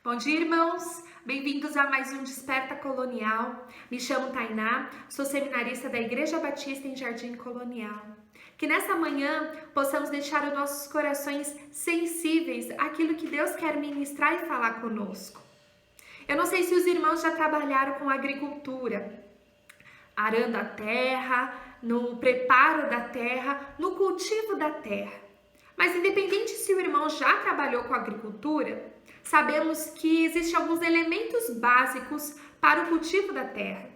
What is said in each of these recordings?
Bom dia, irmãos! Bem-vindos a mais um Desperta Colonial. Me chamo Tainá, sou seminarista da Igreja Batista em Jardim Colonial. Que nessa manhã possamos deixar os nossos corações sensíveis àquilo que Deus quer ministrar e falar conosco. Eu não sei se os irmãos já trabalharam com agricultura, arando a terra, no preparo da terra, no cultivo da terra. Mas independente se o irmão já trabalhou com agricultura, sabemos que existem alguns elementos básicos para o cultivo da terra.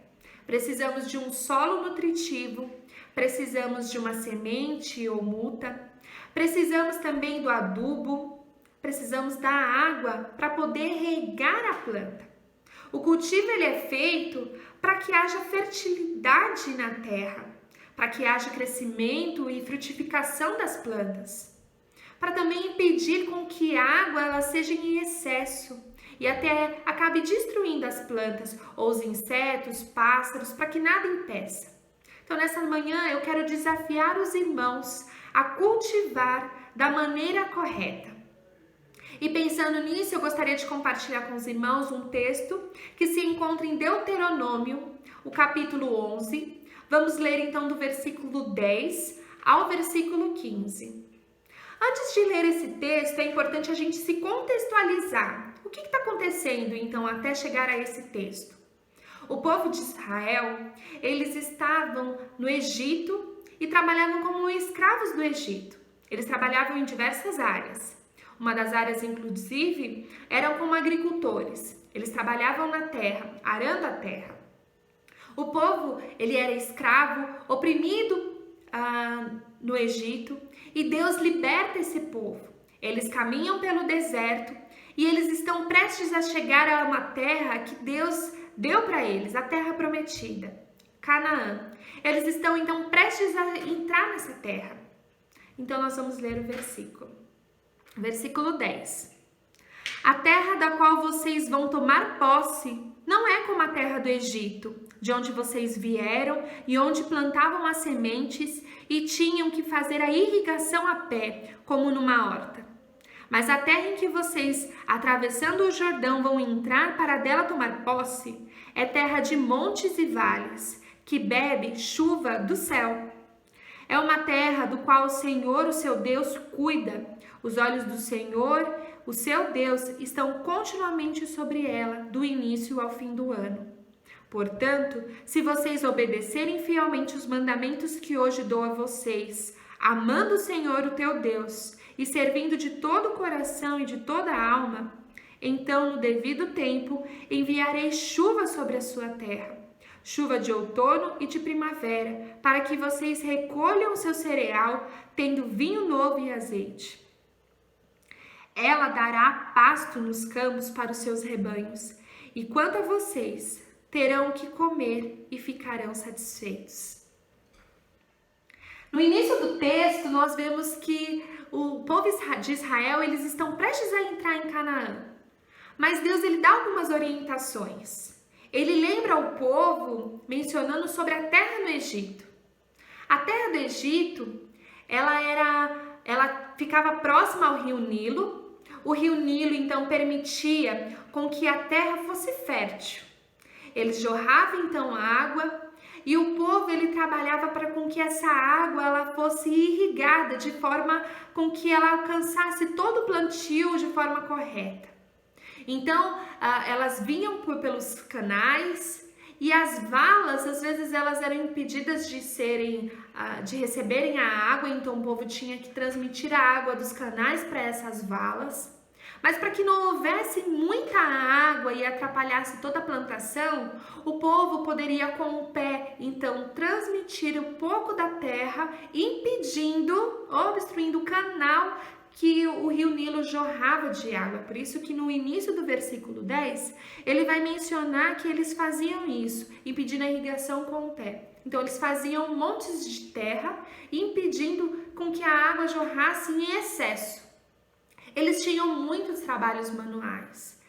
Precisamos de um solo nutritivo, precisamos de uma semente ou muda, precisamos também do adubo, precisamos da água para poder regar a planta. O cultivo ele é feito para que haja fertilidade na terra, para que haja crescimento e frutificação das plantas, para também impedir com que a água ela seja em excesso e até acabe destruindo as plantas ou os insetos, pássaros, para que nada impeça. Então nessa manhã eu quero desafiar os irmãos a cultivar da maneira correta. E pensando nisso, eu gostaria de compartilhar com os irmãos um texto que se encontra em Deuteronômio, o capítulo 11. Vamos ler então do versículo 10 ao versículo 15. Antes de ler esse texto, é importante a gente se contextualizar. O que está acontecendo, então, até chegar a esse texto? O povo de Israel, eles estavam no Egito e trabalhavam como escravos do Egito. Eles trabalhavam em diversas áreas. Uma das áreas, inclusive, eram como agricultores. Eles trabalhavam na terra, arando a terra. O povo, ele era escravo, oprimido no Egito, e Deus liberta esse povo. Eles caminham pelo deserto e eles estão prestes a chegar a uma terra que Deus deu para eles, a terra prometida, Canaã. Eles estão então prestes a entrar nessa terra. Então nós vamos ler o versículo. Versículo 10. A terra da qual vocês vão tomar posse não é como a terra do Egito, de onde vocês vieram e onde plantavam as sementes e tinham que fazer a irrigação a pé, como numa horta. Mas a terra em que vocês, atravessando o Jordão, vão entrar para dela tomar posse, é terra de montes e vales, que bebe chuva do céu. É uma terra do qual o Senhor, o seu Deus, cuida. Os olhos do Senhor, o seu Deus, estão continuamente sobre ela, do início ao fim do ano. Portanto, se vocês obedecerem fielmente os mandamentos que hoje dou a vocês, amando o Senhor, o teu Deus, e servindo de todo o coração e de toda a alma, então, no devido tempo, enviarei chuva sobre a sua terra, chuva de outono e de primavera, para que vocês recolham o seu cereal, tendo vinho novo e azeite. Ela dará pasto nos campos para os seus rebanhos, e quanto a vocês, terão que comer e ficarão satisfeitos. No início do texto, nós vemos que o povo de Israel, eles estão prestes a entrar em Canaã. Mas Deus, ele dá algumas orientações. Ele lembra ao povo, mencionando sobre a terra no Egito. A terra do Egito, ela ficava próxima ao rio Nilo. O rio Nilo, então, permitia com que a terra fosse fértil. Eles jorravam então a água e o povo ele trabalhava para com que essa água ela fosse irrigada de forma com que ela alcançasse todo o plantio de forma correta. Então elas vinham pelos canais e as valas às vezes elas eram impedidas de receberem a água, então o povo tinha que transmitir a água dos canais para essas valas. Mas para que não houvesse muita água e atrapalhasse toda a plantação, o povo poderia com o pé, então, transmitir um pouco da terra, impedindo, obstruindo o canal que o rio Nilo jorrava de água. Por isso que no início do versículo 10, ele vai mencionar que eles faziam isso, impedindo a irrigação com o pé. Então, eles faziam montes de terra, impedindo com que a água jorrasse em excesso. Eles tinham muitos trabalhos manuais.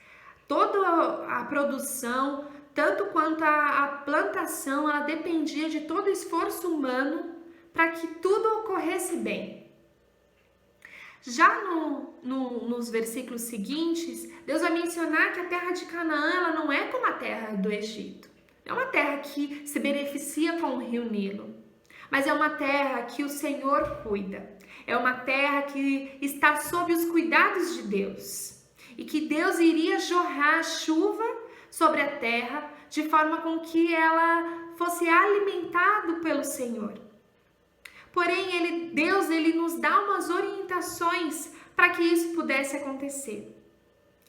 Toda a produção, tanto quanto a plantação, ela dependia de todo o esforço humano para que tudo ocorresse bem. Já nos versículos seguintes, Deus vai mencionar que a terra de Canaã ela não é como a terra do Egito. É uma terra que se beneficia com o rio Nilo, mas é uma terra que o Senhor cuida. É uma terra que está sob os cuidados de Deus e que Deus iria jorrar chuva sobre a terra de forma com que ela fosse alimentada pelo Senhor. Porém, Deus nos dá umas orientações para que isso pudesse acontecer.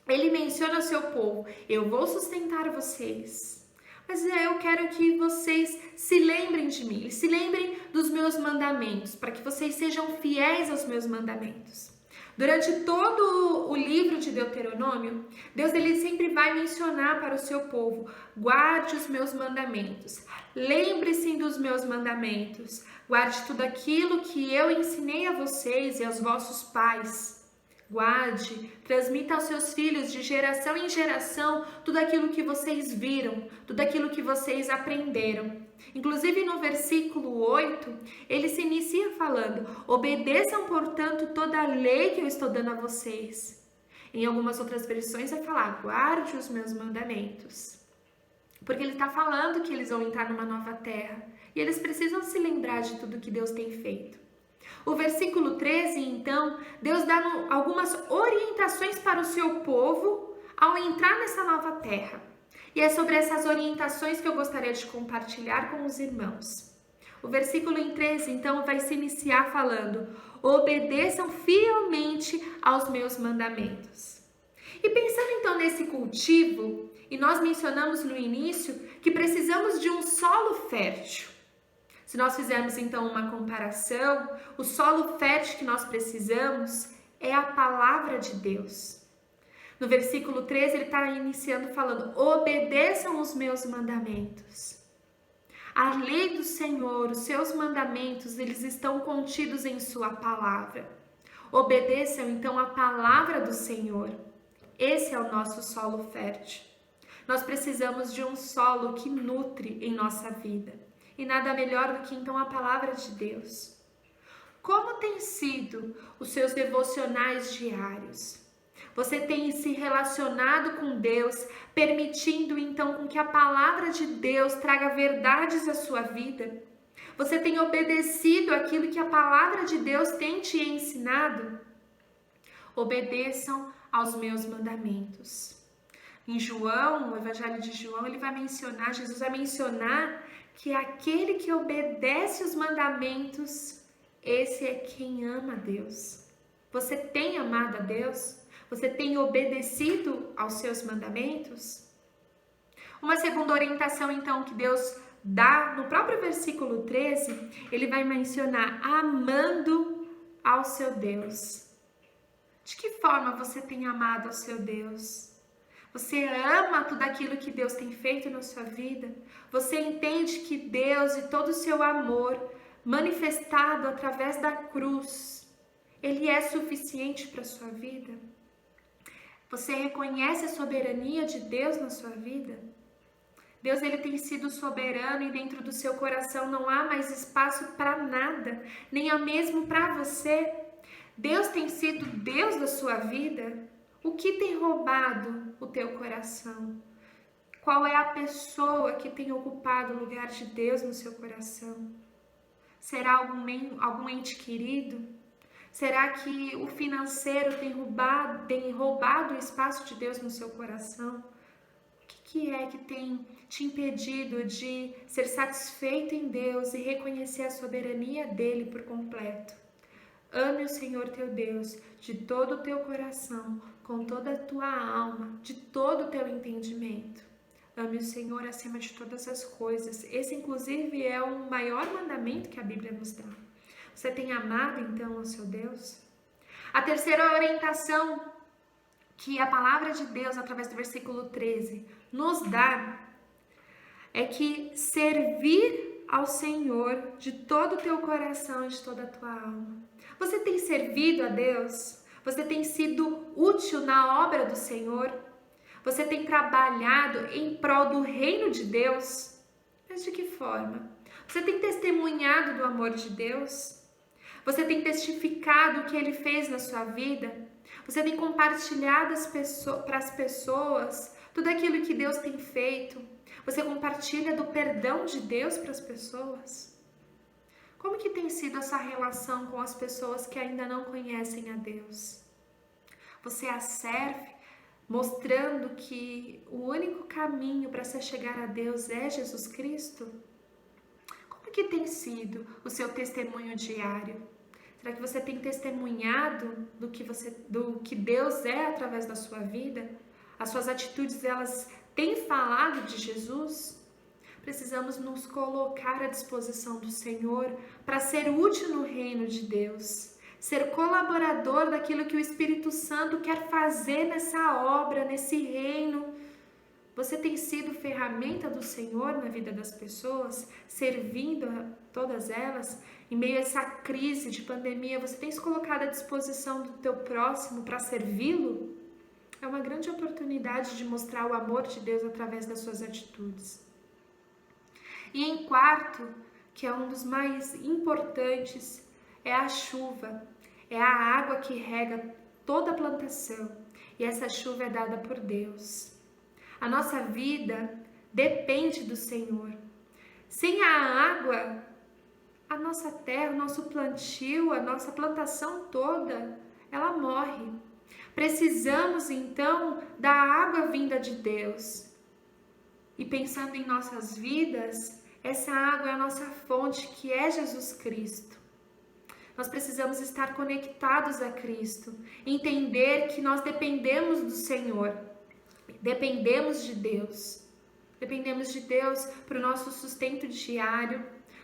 Ele menciona ao seu povo: eu vou sustentar vocês, mas eu quero que vocês se lembrem de mim, se lembrem dos meus mandamentos, para que vocês sejam fiéis aos meus mandamentos. Durante todo o livro de Deuteronômio, Deus sempre vai mencionar para o seu povo: guarde os meus mandamentos, lembre-se dos meus mandamentos, guarde tudo aquilo que eu ensinei a vocês e aos vossos pais. Guarde, transmita aos seus filhos de geração em geração tudo aquilo que vocês viram, tudo aquilo que vocês aprenderam. Inclusive no versículo 8, ele se inicia falando: obedeçam, portanto, toda a lei que eu estou dando a vocês. Em algumas outras versões vai falar: guarde os meus mandamentos. Porque ele está falando que eles vão entrar numa nova terra e eles precisam se lembrar de tudo que Deus tem feito. O versículo 13, então, Deus dá algumas orientações para o seu povo ao entrar nessa nova terra. E é sobre essas orientações que eu gostaria de compartilhar com os irmãos. O versículo 13, então, vai se iniciar falando: obedeçam fielmente aos meus mandamentos. E pensando então nesse cultivo, e nós mencionamos no início que precisamos de um solo fértil. Se nós fizermos então uma comparação, o solo fértil que nós precisamos é a palavra de Deus. No versículo 13 ele está iniciando falando: obedeçam os meus mandamentos. A lei do Senhor, os seus mandamentos, eles estão contidos em sua palavra. Obedeçam então a palavra do Senhor. Esse é o nosso solo fértil. Nós precisamos de um solo que nutre em nossa vida. E nada melhor do que então a palavra de Deus. Como tem sido os seus devocionais diários? Você tem se relacionado com Deus, permitindo então com que a palavra de Deus traga verdades à sua vida? Você tem obedecido aquilo que a palavra de Deus tem te ensinado? Obedeçam aos meus mandamentos. Em João, no Evangelho de João, Jesus vai mencionar que aquele que obedece os mandamentos, esse é quem ama a Deus. Você tem amado a Deus? Você tem obedecido aos seus mandamentos? Uma segunda orientação, então, que Deus dá no próprio versículo 13, ele vai mencionar: amando ao seu Deus. De que forma você tem amado ao seu Deus? Você ama tudo aquilo que Deus tem feito na sua vida? Você entende que Deus e todo o seu amor, manifestado através da cruz, ele é suficiente para a sua vida? Você reconhece a soberania de Deus na sua vida? Deus, ele tem sido soberano e dentro do seu coração não há mais espaço para nada, nem mesmo para você. Deus tem sido Deus da sua vida? O que tem roubado o teu coração? Qual é a pessoa que tem ocupado o lugar de Deus no seu coração? Será algum ente querido? Será que o financeiro tem roubado o espaço de Deus no seu coração? O que é que tem te impedido de ser satisfeito em Deus e reconhecer a soberania dele por completo? Ame o Senhor teu Deus de todo o teu coração, com toda a tua alma, de todo o teu entendimento. Ame o Senhor acima de todas as coisas. Esse, inclusive, é o maior mandamento que a Bíblia nos dá. Você tem amado, então, o seu Deus? A terceira orientação que a palavra de Deus, através do versículo 13, nos dá é que servir ao Senhor de todo o teu coração e de toda a tua alma. Você tem servido a Deus? Você tem sido útil na obra do Senhor? Você tem trabalhado em prol do reino de Deus? Mas de que forma? Você tem testemunhado do amor de Deus? Você tem testificado o que Ele fez na sua vida? Você tem compartilhado para as pessoas tudo aquilo que Deus tem feito? Você compartilha do perdão de Deus para as pessoas? Como que tem sido essa relação com as pessoas que ainda não conhecem a Deus? Você as serve mostrando que o único caminho para se chegar a Deus é Jesus Cristo? Como que tem sido o seu testemunho diário? Será que você tem testemunhado do que Deus é através da sua vida? As suas atitudes, elas têm falado de Jesus? Precisamos nos colocar à disposição do Senhor para ser útil no reino de Deus, ser colaborador daquilo que o Espírito Santo quer fazer nessa obra, nesse reino. Você tem sido ferramenta do Senhor na vida das pessoas, servindo a todas elas? Em meio a essa crise de pandemia, você tem se colocado à disposição do teu próximo para servi-lo? É uma grande oportunidade de mostrar o amor de Deus através das suas atitudes. E em quarto, que é um dos mais importantes, é a chuva. É a água que rega toda a plantação. E essa chuva é dada por Deus. A nossa vida depende do Senhor. Sem a água, a nossa terra, o nosso plantio, a nossa plantação toda, ela morre. Precisamos então da água vinda de Deus. E pensando em nossas vidas, essa água é a nossa fonte, que é Jesus Cristo. Nós precisamos estar conectados a Cristo, entender que nós dependemos do Senhor, dependemos de Deus. Dependemos de Deus para o nosso sustento diário.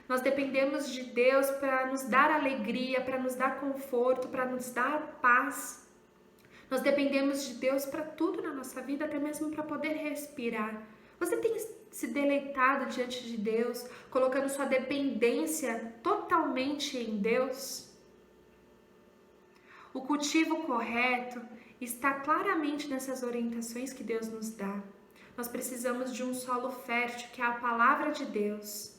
Nós dependemos de Deus para nos dar alegria, para nos dar conforto, para nos dar paz. Nós dependemos de Deus para tudo na nossa vida, até mesmo para poder respirar. Você tem se deleitado diante de Deus, colocando sua dependência totalmente em Deus? O cultivo correto está claramente nessas orientações que Deus nos dá. Nós precisamos de um solo fértil, que é a palavra de Deus.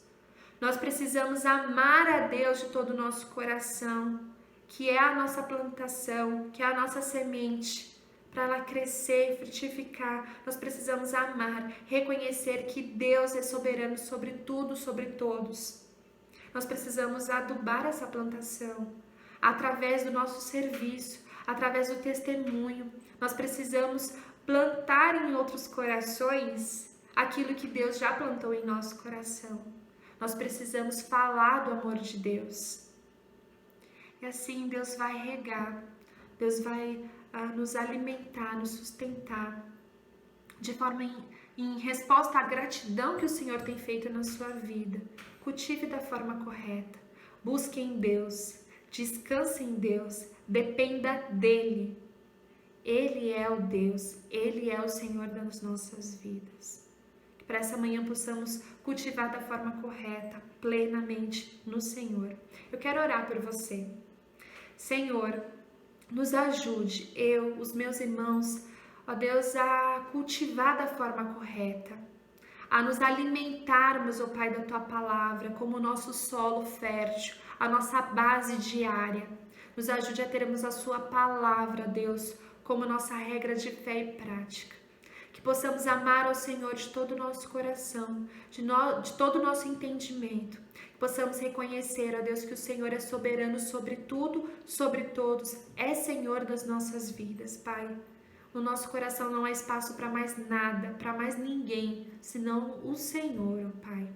Nós precisamos amar a Deus de todo o nosso coração, que é a nossa plantação, que é a nossa semente. Para ela crescer e frutificar, nós precisamos amar, reconhecer que Deus é soberano sobre tudo, sobre todos. Nós precisamos adubar essa plantação através do nosso serviço, através do testemunho. Nós precisamos plantar em outros corações aquilo que Deus já plantou em nosso coração. Nós precisamos falar do amor de Deus. E assim Deus vai regar, Deus vai nos alimentar, nos sustentar, de forma em resposta à gratidão que o Senhor tem feito na sua vida. Cultive da forma correta, busque em Deus, descanse em Deus, dependa dEle. Ele é o Deus, Ele é o Senhor das nossas vidas. Que para essa manhã possamos cultivar da forma correta, plenamente no Senhor. Eu quero orar por você. Senhor, nos ajude, eu, os meus irmãos, ó Deus, a cultivar da forma correta, a nos alimentarmos, ó Pai, da Tua Palavra, como o nosso solo fértil, a nossa base diária. Nos ajude a termos a Sua Palavra, Deus, como nossa regra de fé e prática. Que possamos amar ao Senhor de todo o nosso coração, de todo o nosso entendimento. Que possamos reconhecer, ó Deus, que o Senhor é soberano sobre tudo, sobre todos, é Senhor das nossas vidas, Pai. No nosso coração não há espaço para mais nada, para mais ninguém, senão o Senhor, ó Pai.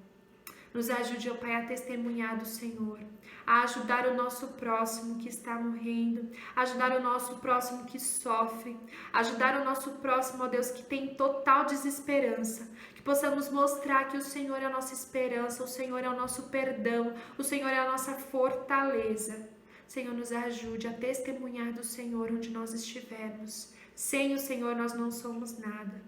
Nos ajude, ó Pai, a testemunhar do Senhor, a ajudar o nosso próximo que está morrendo, a ajudar o nosso próximo que sofre, a ajudar o nosso próximo, ó Deus, que tem total desesperança. Que possamos mostrar que o Senhor é a nossa esperança, o Senhor é o nosso perdão, o Senhor é a nossa fortaleza. Senhor, nos ajude a testemunhar do Senhor onde nós estivermos. Sem o Senhor nós não somos nada.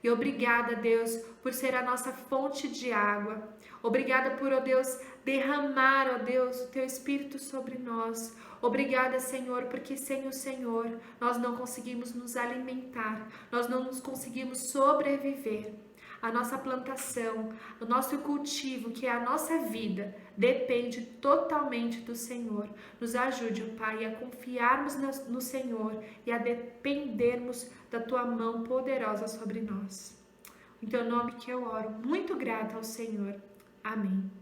E obrigada, Deus, por ser a nossa fonte de água. Obrigada por, ó Deus, derramar, ó Deus, o Teu Espírito sobre nós. Obrigada, Senhor, porque sem o Senhor nós não conseguimos nos alimentar, nós não conseguimos sobreviver. a nossa plantação, o nosso cultivo, que é a nossa vida, depende totalmente do Senhor. Nos ajude, ó Pai, a confiarmos no Senhor e a dependermos da Tua mão poderosa sobre nós. Em Teu nome que eu oro, muito grata ao Senhor. Amém.